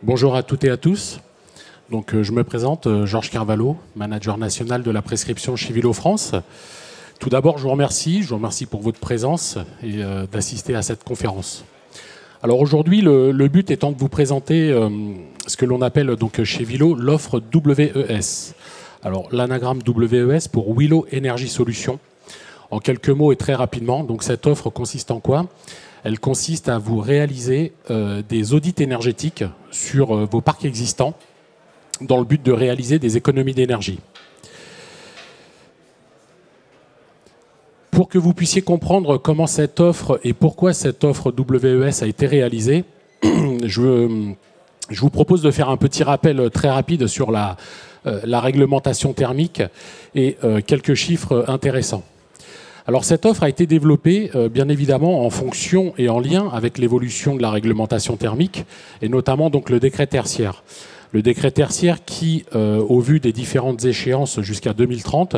Bonjour à toutes et à tous. Donc, je me présente, Georges Carvalho, manager national de la prescription chez Vilo France. Tout d'abord, je vous remercie pour votre présence et d'assister à cette conférence. Alors aujourd'hui, le but étant de vous présenter ce que l'on appelle donc chez Vilo l'offre WES. Alors l'anagramme WES pour Willow Energy Solutions. En quelques mots et très rapidement, donc cette offre consiste en quoi ? Elle consiste à vous réaliser des audits énergétiques sur vos parcs existants dans le but de réaliser des économies d'énergie. Pour que vous puissiez comprendre comment cette offre et pourquoi cette offre WES a été réalisée, je vous propose de faire un petit rappel très rapide sur la réglementation thermique et quelques chiffres intéressants. Alors cette offre a été développée bien évidemment en fonction et en lien avec l'évolution de la réglementation thermique et notamment donc le décret tertiaire. Le décret tertiaire qui, au vu des différentes échéances jusqu'à 2030,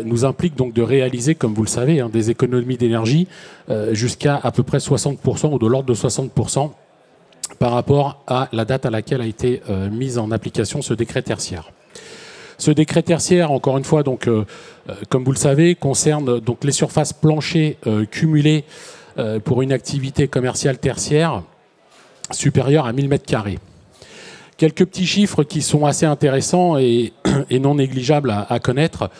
nous implique donc de réaliser, comme vous le savez, des économies d'énergie jusqu'à à peu près 60% ou de l'ordre de 60% par rapport à la date à laquelle a été mise en application ce décret tertiaire. Ce décret tertiaire, encore une fois, donc, comme vous le savez, concerne donc les surfaces planchées cumulées pour une activité commerciale tertiaire supérieure à 1000 m². Quelques petits chiffres qui sont assez intéressants et non négligeables à connaître.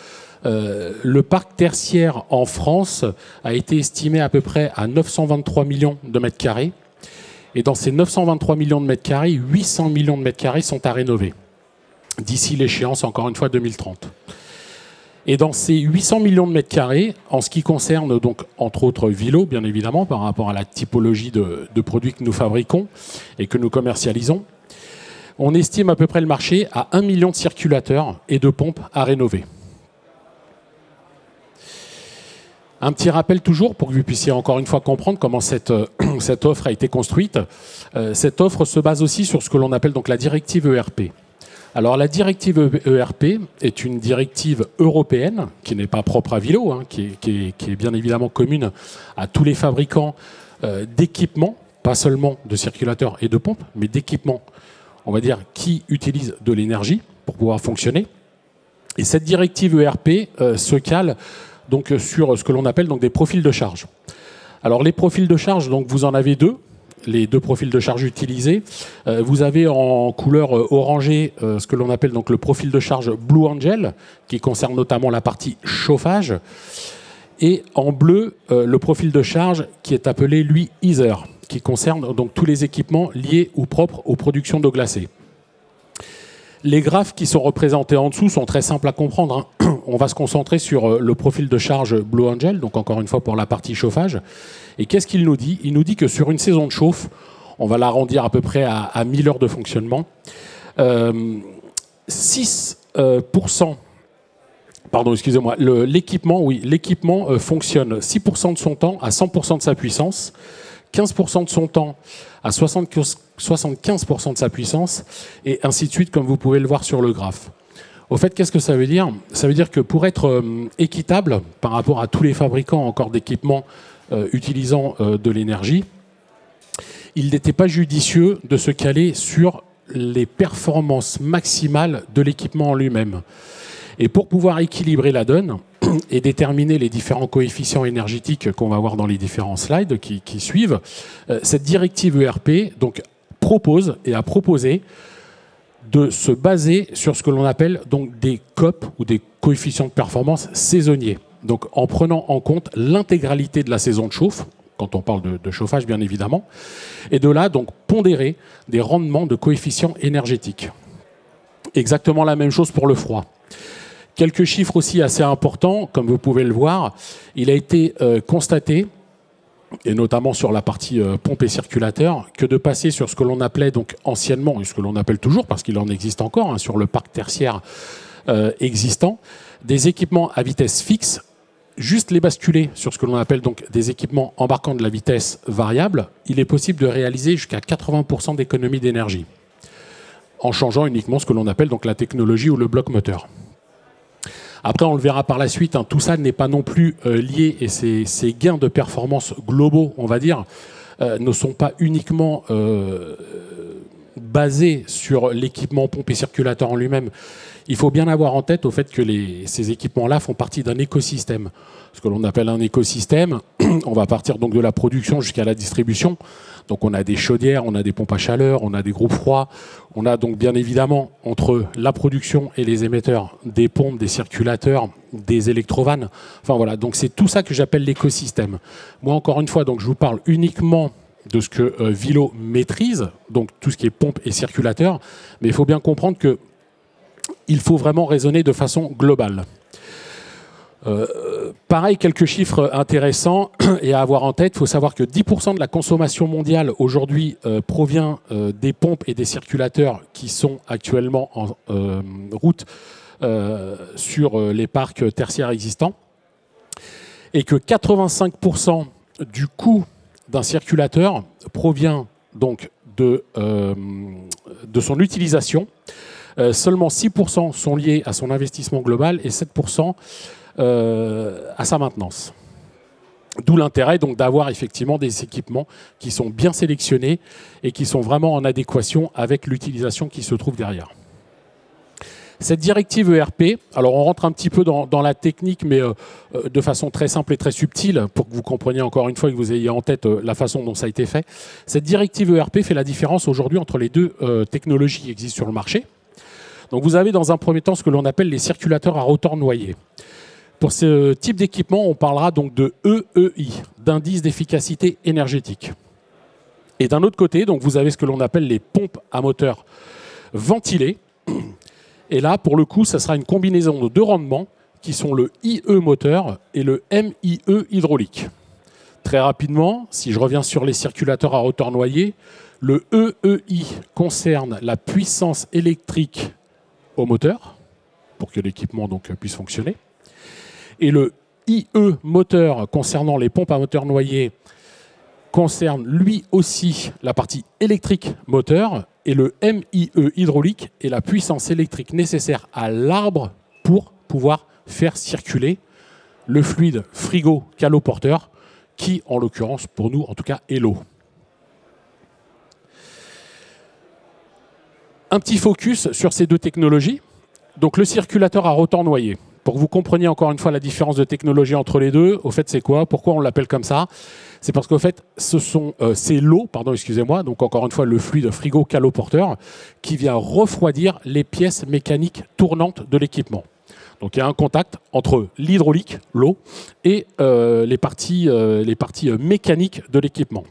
Le parc tertiaire en France a été estimé à peu près à 923 millions de mètres carrés. Et dans ces 923 millions de mètres carrés, 800 millions de mètres carrés sont à rénover d'ici l'échéance, encore une fois, 2030. Et dans ces 800 millions de mètres carrés, en ce qui concerne donc entre autres Vilo, bien évidemment, par rapport à la typologie de produits que nous fabriquons et que nous commercialisons, on estime à peu près le marché à 1 million de circulateurs et de pompes à rénover. Un petit rappel toujours pour que vous puissiez encore une fois comprendre comment cette offre a été construite. Cette offre se base aussi sur ce que l'on appelle donc la directive ERP. Alors la directive ERP est une directive européenne qui n'est pas propre à Vilo, qui est bien évidemment commune à tous les fabricants d'équipements, pas seulement de circulateurs et de pompes, mais d'équipements, on va dire, qui utilisent de l'énergie pour pouvoir fonctionner. Et cette directive ERP se cale donc sur ce que l'on appelle donc des profils de charge. Alors les profils de charge, donc vous en avez deux. Les deux profils de charge utilisés. Vous avez en couleur orangée ce que l'on appelle donc le profil de charge Blue Angel, qui concerne notamment la partie chauffage. Et en bleu, le profil de charge qui est appelé, lui, Ether, qui concerne donc tous les équipements liés ou propres aux productions d'eau glacée. Les graphes qui sont représentés en dessous sont très simples à comprendre. On va se concentrer sur le profil de charge Blue Angel, donc encore une fois pour la partie chauffage. Et qu'est-ce qu'il nous dit ? Il nous dit que sur une saison de chauffe, on va l'arrondir à peu près à 1000 heures de fonctionnement, 6%, pardon, excusez-moi, l'équipement fonctionne 6% de son temps à 100% de sa puissance, 15% de son temps à 75% de sa puissance, et ainsi de suite, comme vous pouvez le voir sur le graphe. Au fait, qu'est-ce que ça veut dire ? Ça veut dire que pour être équitable par rapport à tous les fabricants encore d'équipements utilisant de l'énergie, il n'était pas judicieux de se caler sur les performances maximales de l'équipement en lui-même. Et pour pouvoir équilibrer la donne et déterminer les différents coefficients énergétiques qu'on va voir dans les différents slides qui suivent, cette directive ERP donc, propose et a proposé de se baser sur ce que l'on appelle donc des COP ou des coefficients de performance saisonniers. Donc en prenant en compte l'intégralité de la saison de chauffe, quand on parle de chauffage bien évidemment, et de là donc pondérer des rendements de coefficients énergétiques. Exactement la même chose pour le froid. Quelques chiffres aussi assez importants, comme vous pouvez le voir, il a été constaté, et notamment sur la partie pompe et circulateur, que de passer sur ce que l'on appelait donc anciennement, et ce que l'on appelle toujours, parce qu'il en existe encore, sur le parc tertiaire existant, des équipements à vitesse fixe, juste les basculer sur ce que l'on appelle donc des équipements embarquant de la vitesse variable, il est possible de réaliser jusqu'à 80% d'économie d'énergie, en changeant uniquement ce que l'on appelle donc la technologie ou le bloc moteur. Après, on le verra par la suite, tout ça n'est pas non plus lié, et ces gains de performance globaux, on va dire, ne sont pas uniquement basé sur l'équipement pompe et circulateur en lui-même, il faut bien avoir en tête au fait que ces équipements-là font partie d'un écosystème. Ce que l'on appelle un écosystème, on va partir donc de la production jusqu'à la distribution. Donc on a des chaudières, on a des pompes à chaleur, on a des groupes froids. On a donc bien évidemment entre la production et les émetteurs des pompes, des circulateurs, des électrovannes. Enfin voilà, donc c'est tout ça que j'appelle l'écosystème. Moi encore une fois, donc je vous parle uniquement de ce que Vilo maîtrise, donc tout ce qui est pompe et circulateur. Mais il faut bien comprendre que il faut vraiment raisonner de façon globale. Pareil, quelques chiffres intéressants et à avoir en tête. Il faut savoir que 10% de la consommation mondiale aujourd'hui provient des pompes et des circulateurs qui sont actuellement en route sur les parcs tertiaires existants. Et que 85% du coût d'un circulateur provient donc de son utilisation. Seulement 6% sont liés à son investissement global et 7% à sa maintenance. D'où l'intérêt donc d'avoir effectivement des équipements qui sont bien sélectionnés et qui sont vraiment en adéquation avec l'utilisation qui se trouve derrière. Cette directive ERP, alors on rentre un petit peu dans la technique, mais de façon très simple et très subtile, pour que vous compreniez encore une fois et que vous ayez en tête la façon dont ça a été fait. Cette directive ERP fait la différence aujourd'hui entre les deux technologies qui existent sur le marché. Donc vous avez dans un premier temps ce que l'on appelle les circulateurs à rotor noyé. Pour ce type d'équipement, on parlera donc de EEI, d'indice d'efficacité énergétique. Et d'un autre côté, donc vous avez ce que l'on appelle les pompes à moteur ventilé. Et là, pour le coup, ça sera une combinaison de deux rendements qui sont le IE moteur et le MIE hydraulique. Très rapidement, si je reviens sur les circulateurs à rotor noyé, le EEI concerne la puissance électrique au moteur, pour que l'équipement donc puisse fonctionner. Et le IE moteur concernant les pompes à moteur noyé concerne lui aussi la partie électrique moteur, et le MIE hydraulique est la puissance électrique nécessaire à l'arbre pour pouvoir faire circuler le fluide frigo-caloporteur qui, en l'occurrence, pour nous, en tout cas, est l'eau. Un petit focus sur ces deux technologies. Donc le circulateur à rotor noyé. Pour que vous compreniez encore une fois la différence de technologie entre les deux, au fait c'est quoi? Pourquoi on l'appelle comme ça? C'est parce qu'au fait c'est l'eau, pardon excusez-moi, donc encore une fois le fluide frigo-caloporteur qui vient refroidir les pièces mécaniques tournantes de l'équipement. Donc il y a un contact entre l'hydraulique, l'eau, et les parties mécaniques de l'équipement.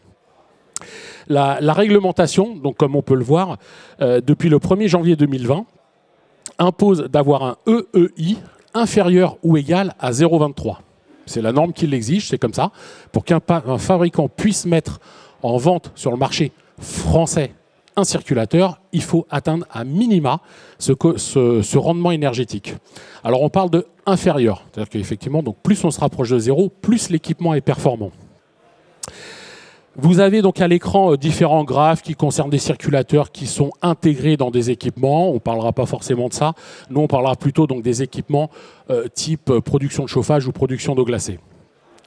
La réglementation, donc comme on peut le voir, depuis le 1er janvier 2020, impose d'avoir un EEI inférieur ou égal à 0,23. C'est la norme qui l'exige, c'est comme ça. Pour qu'un fabricant puisse mettre en vente sur le marché français un circulateur, il faut atteindre à minima ce rendement énergétique. Alors on parle de inférieur, c'est-à-dire qu'effectivement, donc plus on se rapproche de zéro, plus l'équipement est performant. Vous avez donc à l'écran différents graphes qui concernent des circulateurs qui sont intégrés dans des équipements. On ne parlera pas forcément de ça. Nous, on parlera plutôt donc des équipements type production de chauffage ou production d'eau glacée.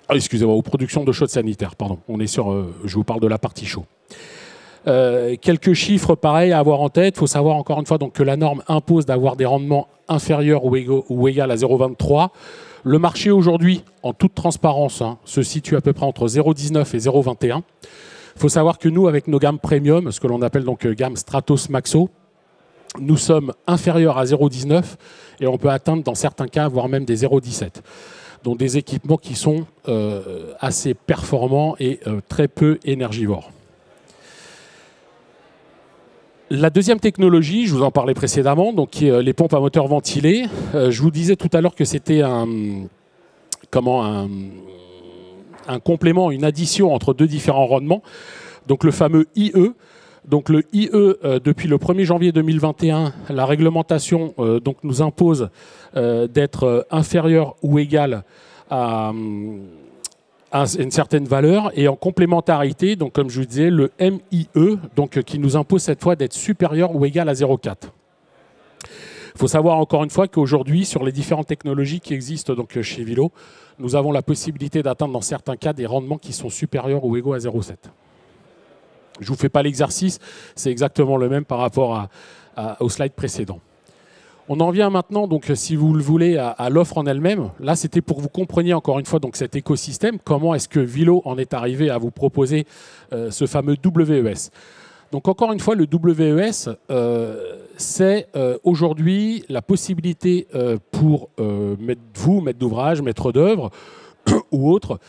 Ah, excusez-moi, ou production de chaude sanitaire, pardon. On est sur, je vous parle de la partie chaud. Quelques chiffres pareils à avoir en tête. Il faut savoir encore une fois donc, que la norme impose d'avoir des rendements inférieurs ou égaux à 0,23. Le marché aujourd'hui, en toute transparence, se situe à peu près entre 0,19 et 0,21. Il faut savoir que nous, avec nos gammes premium, ce que l'on appelle donc gamme Stratos Maxo, nous sommes inférieurs à 0,19 et on peut atteindre dans certains cas, voire même des 0,17. Donc des équipements qui sont assez performants et très peu énergivores. La deuxième technologie, je vous en parlais précédemment, donc qui est les pompes à moteur ventilé. Je vous disais tout à l'heure que c'était un complément, une addition entre deux différents rendements. Donc le fameux IE. Donc le IE, depuis le 1er janvier 2021, la réglementation donc nous impose d'être inférieur ou égal à une certaine valeur, et en complémentarité, donc comme je vous disais, le MIE, donc, qui nous impose cette fois d'être supérieur ou égal à 0,4. Il faut savoir encore une fois qu'aujourd'hui, sur les différentes technologies qui existent donc, chez Vilo, nous avons la possibilité d'atteindre dans certains cas des rendements qui sont supérieurs ou égaux à 0,7. Je ne vous fais pas l'exercice, c'est exactement le même par rapport au slide précédent. On en vient maintenant, donc, si vous le voulez, à l'offre en elle-même. Là, c'était pour que vous compreniez encore une fois donc, cet écosystème. Comment est-ce que Vilo en est arrivé à vous proposer ce fameux WES. Donc encore une fois, le WES, c'est aujourd'hui la possibilité pour vous, maître d'ouvrage, maître d'œuvre ou autre,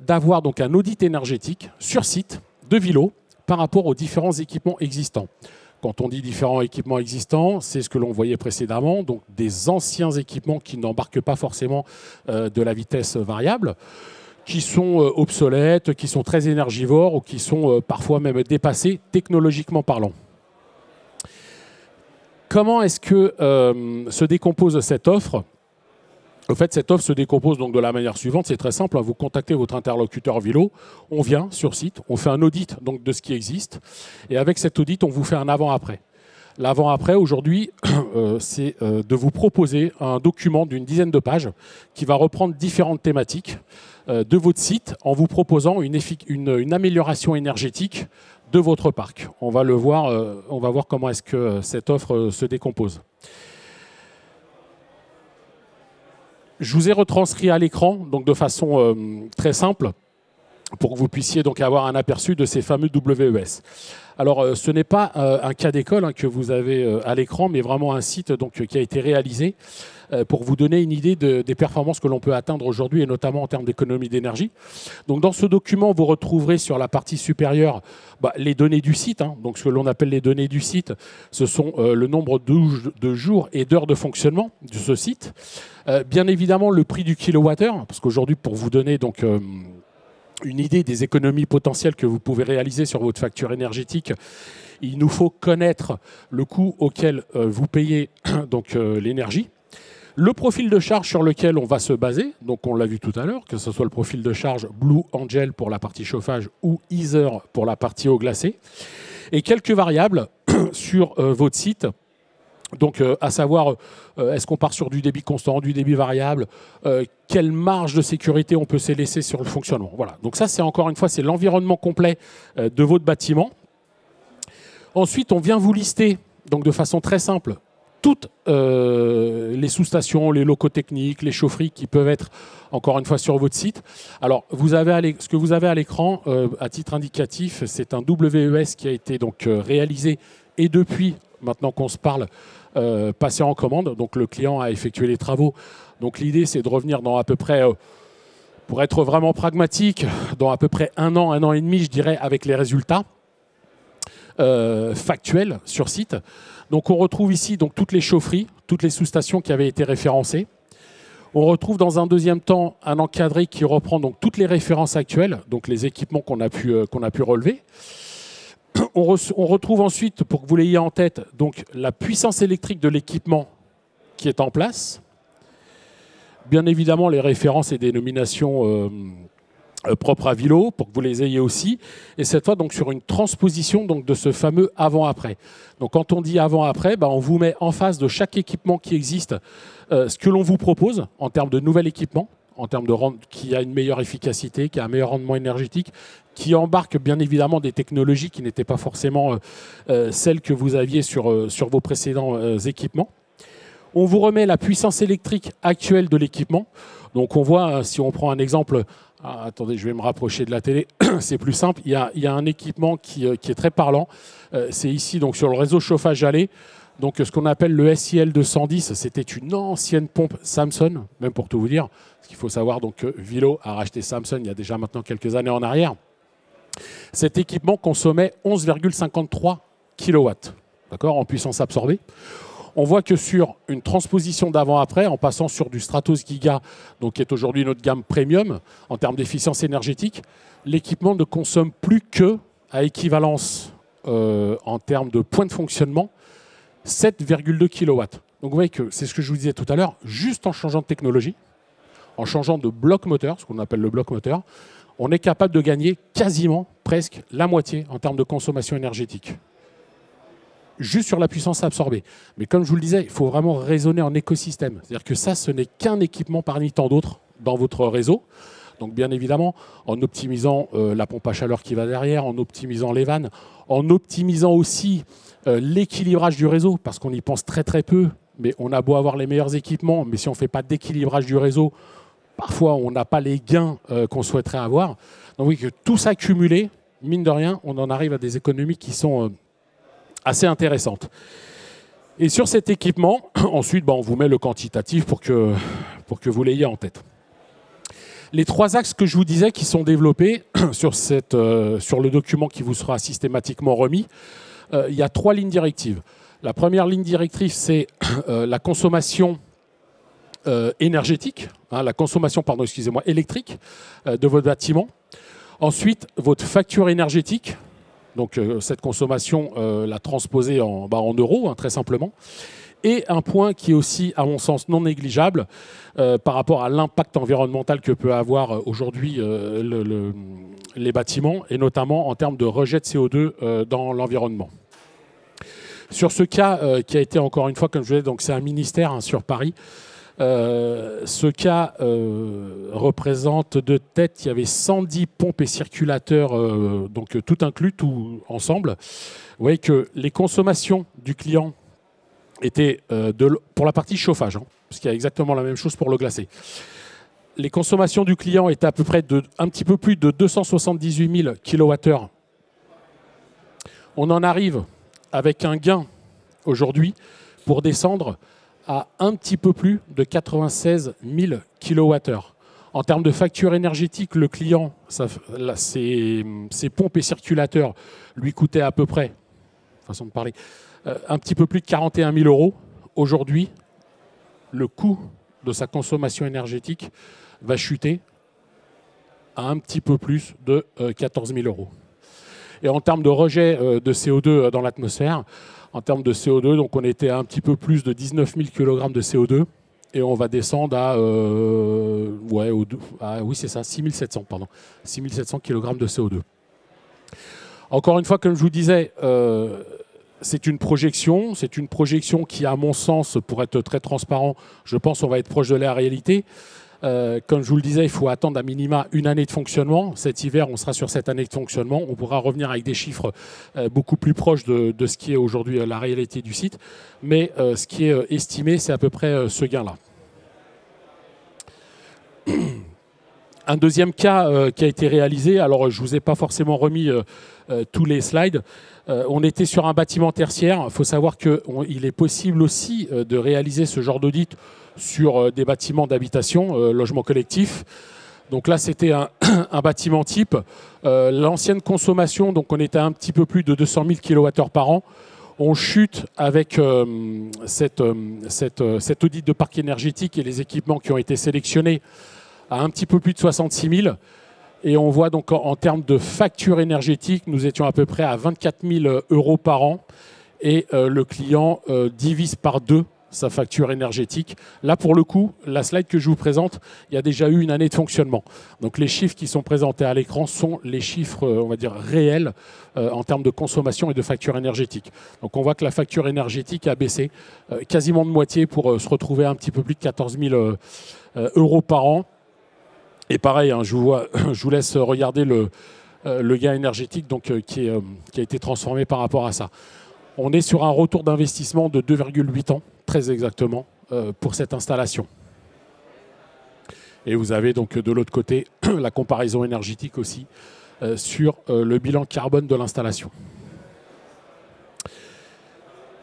d'avoir donc un audit énergétique sur site de Vilo par rapport aux différents équipements existants. Quand on dit différents équipements existants, c'est ce que l'on voyait précédemment, donc des anciens équipements qui n'embarquent pas forcément de la vitesse variable, qui sont obsolètes, qui sont très énergivores ou qui sont parfois même dépassés technologiquement parlant. Comment est-ce que se décompose cette offre ? En fait, cette offre se décompose donc de la manière suivante, c'est très simple, vous contactez votre interlocuteur Vilo, on vient sur site, on fait un audit donc, de ce qui existe, et avec cet audit, on vous fait un avant-après. L'avant-après, aujourd'hui, c'est de vous proposer un document d'une dizaine de pages qui va reprendre différentes thématiques de votre site en vous proposant une amélioration énergétique de votre parc. On va le voir, on va voir comment est-ce que cette offre se décompose. Je vous ai retranscrit à l'écran, donc de façon très simple, pour que vous puissiez donc avoir un aperçu de ces fameux WES. Alors, ce n'est pas un cas d'école que vous avez à l'écran, mais vraiment un site donc, qui a été réalisé pour vous donner une idée des performances que l'on peut atteindre aujourd'hui, et notamment en termes d'économie d'énergie. Donc, dans ce document, vous retrouverez sur la partie supérieure les données du site. Donc, ce que l'on appelle les données du site, ce sont le nombre de jours et d'heures de fonctionnement de ce site. Bien évidemment, le prix du kilowattheure, parce qu'aujourd'hui, pour vous donner donc une idée des économies potentielles que vous pouvez réaliser sur votre facture énergétique, il nous faut connaître le coût auquel vous payez donc l'énergie. Le profil de charge sur lequel on va se baser, donc on l'a vu tout à l'heure, que ce soit le profil de charge Blue Angel pour la partie chauffage ou Ether pour la partie eau glacée, et quelques variables sur votre site. Donc, à savoir, est-ce qu'on part sur du débit constant, du débit variable, quelle marge de sécurité on peut se laisser sur le fonctionnement. Voilà. Donc ça, c'est encore une fois, c'est l'environnement complet de votre bâtiment. Ensuite, on vient vous lister, donc de façon très simple, toutes les sous-stations, les locaux techniques, les chaufferies qui peuvent être, encore une fois, sur votre site. Alors, ce que vous avez à l'écran, à titre indicatif, c'est un WES qui a été donc réalisé et depuis, maintenant qu'on se parle, passé en commande. Donc, le client a effectué les travaux. Donc, l'idée, c'est de revenir dans à peu près, pour être vraiment pragmatique, dans à peu près un an et demi, je dirais, avec les résultats factuels sur site. Donc, on retrouve ici donc, toutes les chaufferies, toutes les sous-stations qui avaient été référencées. On retrouve dans un deuxième temps un encadré qui reprend donc, toutes les références actuelles, donc les équipements qu'on a pu relever. On retrouve ensuite, pour que vous l'ayez en tête, donc, la puissance électrique de l'équipement qui est en place. Bien évidemment, les références et dénominations propres à Vilo, pour que vous les ayez aussi. Et cette fois, donc, sur une transposition donc, de ce fameux avant-après. Donc, quand on dit avant-après, on vous met en face de chaque équipement qui existe ce que l'on vous propose en termes de nouvel équipement, en termes de qui a une meilleure efficacité, qui a un meilleur rendement énergétique, qui embarque bien évidemment des technologies qui n'étaient pas forcément celles que vous aviez sur vos précédents équipements. On vous remet la puissance électrique actuelle de l'équipement. Donc on voit, si on prend un exemple, attendez, je vais me rapprocher de la télé, c'est plus simple, il y a un équipement qui est très parlant. C'est ici donc sur le réseau chauffage allé. Donc ce qu'on appelle le SIL 210, c'était une ancienne pompe Samsung, même pour tout vous dire. Ce qu'il faut savoir, donc Vilo a racheté Samsung il y a déjà maintenant quelques années en arrière. Cet équipement consommait 11,53 kW, d'accord, en puissance absorbée. On voit que sur une transposition d'avant-après, en passant sur du Stratos Giga, donc qui est aujourd'hui notre gamme premium en termes d'efficience énergétique, l'équipement ne consomme plus que, à équivalence en termes de points de fonctionnement, 7,2 kW. Donc vous voyez que c'est ce que je vous disais tout à l'heure, juste en changeant de technologie, en changeant de bloc moteur, ce qu'on appelle le bloc moteur, on est capable de gagner quasiment presque la moitié en termes de consommation énergétique. Juste sur la puissance absorbée. Mais comme je vous le disais, il faut vraiment raisonner en écosystème. C'est-à-dire que ça, ce n'est qu'un équipement parmi tant d'autres dans votre réseau. Donc bien évidemment, en optimisant la pompe à chaleur qui va derrière, en optimisant les vannes, en optimisant aussi l'équilibrage du réseau, parce qu'on y pense très très peu, mais on a beau avoir les meilleurs équipements, mais si on ne fait pas d'équilibrage du réseau, parfois on n'a pas les gains qu'on souhaiterait avoir. Donc oui, que tout ça cumulé, mine de rien, on en arrive à des économies qui sont assez intéressantes. Et sur cet équipement, ensuite, on vous met le quantitatif pour que vous l'ayez en tête. Les 3 axes que je vous disais qui sont développés sur le document qui vous sera systématiquement remis, il y a 3 lignes directives. La première ligne directrice, c'est la consommation énergétique, la consommation électrique de votre bâtiment. Ensuite, votre facture énergétique. Donc cette consommation, la transposer en euros, très simplement. Et un point qui est aussi, à mon sens, non négligeable par rapport à l'impact environnemental que peut avoir aujourd'hui les bâtiments, et notamment en termes de rejet de CO2 dans l'environnement. Sur ce cas qui a été, encore une fois, comme je disais, donc c'est un ministère sur Paris. Ce cas représente de tête, il y avait 110 pompes et circulateurs, donc tout inclus, tout ensemble. Vous voyez que les consommations du client étaient, pour la partie chauffage, parce qu'il y a exactement la même chose pour l'eau glacée. Les consommations du client étaient à peu près un petit peu plus de 278 000 kWh. On en arrive avec un gain aujourd'hui pour descendre à un petit peu plus de 96 000 kWh. En termes de facture énergétique, le client, ses pompes et circulateurs lui coûtaient à peu près, façon de parler, un petit peu plus de 41 000 euros. Aujourd'hui, le coût de sa consommation énergétique va chuter à un petit peu plus de 14 000 euros. Et en termes de rejet de CO2 dans l'atmosphère, en termes de CO2, donc on était à un petit peu plus de 19 000 kg de CO2 et on va descendre à, oui c'est ça, 6 700 kg de CO2. Encore une fois, comme je vous disais, c'est une projection qui, à mon sens, pour être très transparent, je pense qu'on va être proche de la réalité. Comme je vous le disais, il faut attendre à minima une année de fonctionnement. Cet hiver, on sera sur cette année de fonctionnement. On pourra revenir avec des chiffres beaucoup plus proches de ce qui est aujourd'hui la réalité du site. Mais ce qui est estimé, c'est à peu près ce gain-là. Un deuxième cas qui a été réalisé, alors je ne vous ai pas forcément remis tous les slides. On était sur un bâtiment tertiaire. Il faut savoir qu'il est possible aussi de réaliser ce genre d'audit sur des bâtiments d'habitation, logement collectif. Donc là, c'était un bâtiment type. L'ancienne consommation, donc on était à un petit peu plus de 200 000 kWh par an. On chute avec cet audit de parc énergétique et les équipements qui ont été sélectionnés à un petit peu plus de 66 000. Et on voit donc en termes de facture énergétique, nous étions à peu près à 24 000 euros par an. Et le client divise par 2 sa facture énergétique. Là, pour le coup, la slide que je vous présente, il y a déjà eu une année de fonctionnement. Donc les chiffres qui sont présentés à l'écran sont les chiffres, on va dire, réels en termes de consommation et de facture énergétique. Donc on voit que la facture énergétique a baissé quasiment de moitié pour se retrouver à un petit peu plus de 14 000 euros par an. Et pareil, je vous laisse regarder le gain énergétique donc, qui a été transformé par rapport à ça. On est sur un retour d'investissement de 2,8 ans, très exactement, pour cette installation. Et vous avez donc de l'autre côté la comparaison énergétique aussi sur le bilan carbone de l'installation.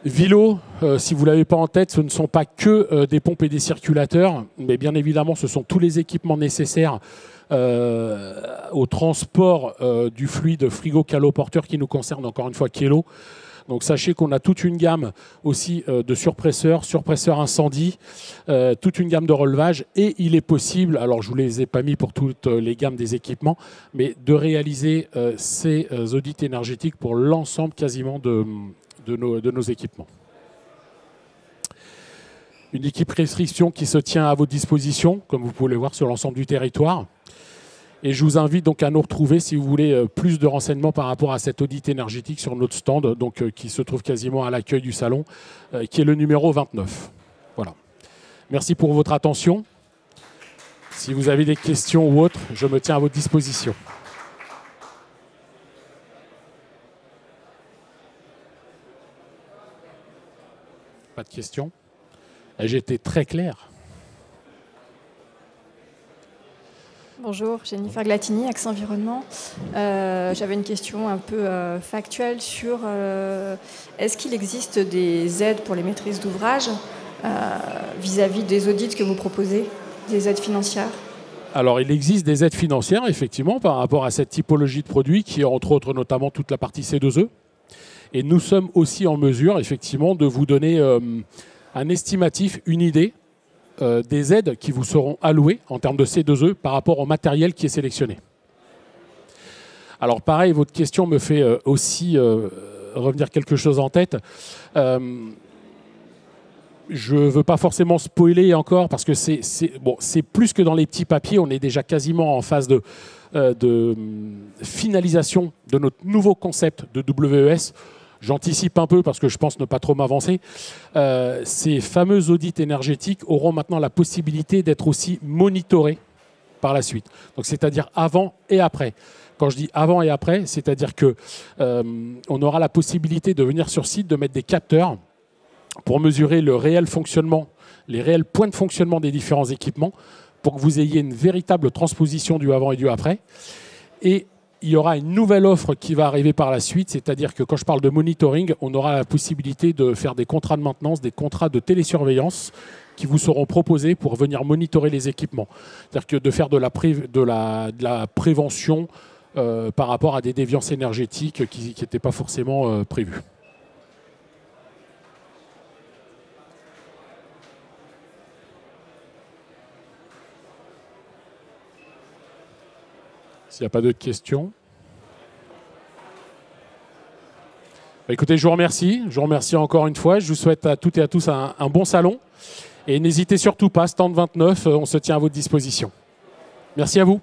Vilo, si vous ne l'avez pas en tête, ce ne sont pas que des pompes et des circulateurs, mais bien évidemment, ce sont tous les équipements nécessaires au transport du fluide frigo-caloporteur qui nous concerne, encore une fois, qui est l'eau. Donc sachez qu'on a toute une gamme aussi de surpresseurs incendie, toute une gamme de relevage. Et il est possible, alors je ne vous les ai pas mis pour toutes les gammes des équipements, mais de réaliser ces audits énergétiques pour l'ensemble quasiment de nos équipements. Une équipe restriction qui se tient à votre disposition, comme vous pouvez le voir sur l'ensemble du territoire. Et je vous invite donc à nous retrouver si vous voulez plus de renseignements par rapport à cet audit énergétique sur notre stand, donc, qui se trouve quasiment à l'accueil du salon, qui est le numéro 29. Voilà. Merci pour votre attention. Si vous avez des questions ou autres, je me tiens à votre disposition. Pas de questions? J'ai été très clair. Bonjour, Jennifer Glatini, Axe Environnement. J'avais une question un peu factuelle sur est-ce qu'il existe des aides pour les maîtrises d'ouvrage vis-à-vis des audits que vous proposez, des aides financières? Alors, il existe des aides financières, effectivement, par rapport à cette typologie de produits qui est, entre autres, notamment toute la partie C2E. Et nous sommes aussi en mesure, effectivement, de vous donner un estimatif, une idée des aides qui vous seront allouées en termes de C2E par rapport au matériel qui est sélectionné. Alors pareil, votre question me fait aussi revenir quelque chose en tête. Je ne veux pas forcément spoiler encore parce que c'est plus que dans les petits papiers. On est déjà quasiment en phase de finalisation de notre nouveau concept de WES. J'anticipe un peu parce que je pense ne pas trop m'avancer. Ces fameux audits énergétiques auront maintenant la possibilité d'être aussi monitorés par la suite. Donc, c'est-à-dire avant et après. Quand je dis avant et après, c'est-à-dire qu'on aura la possibilité de venir sur site, de mettre des capteurs pour mesurer le réel fonctionnement, les réels points de fonctionnement des différents équipements, pour que vous ayez une véritable transposition du avant et du après. Et il y aura une nouvelle offre qui va arriver par la suite, c'est-à-dire que quand je parle de monitoring, on aura la possibilité de faire des contrats de maintenance, des contrats de télésurveillance qui vous seront proposés pour venir monitorer les équipements. C'est-à-dire que de faire de la prévention par rapport à des déviances énergétiques qui n'étaient pas forcément prévues. S'il n'y a pas d'autres questions. Écoutez, je vous remercie. Je vous remercie encore une fois. Je vous souhaite à toutes et à tous un bon salon. Et n'hésitez surtout pas, stand 29, on se tient à votre disposition. Merci à vous.